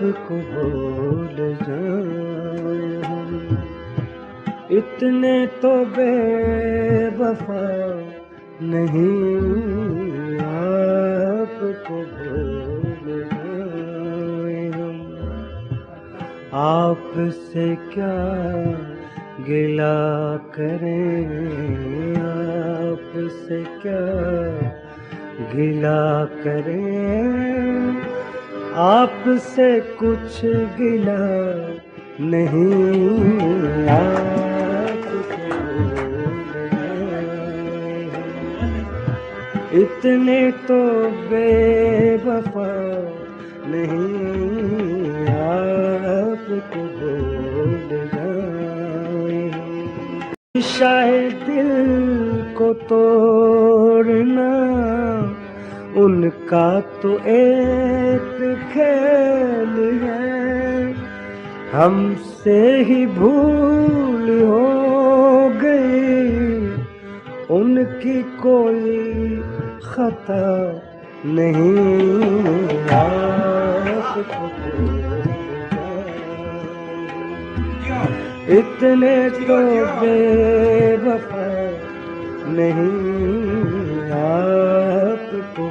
आपको भूल जाएं हम। इतने तो बेवफा नहीं आपको भूल जाएं हम। आपसे क्या गिला करें, आपसे क्या गिला करें, आपसे कुछ गिला नहीं आपको भूल जाएं हम। इतने तो बेवफा नहीं आपको भूल जाएं हम। शायद दिल को तोड़ना उनका तो एक खेल है, हमसे ही भूल हो गई, उनकी कोई खता नहीं आपको भूल जाएं। इतने तो बेवफा नहीं आपको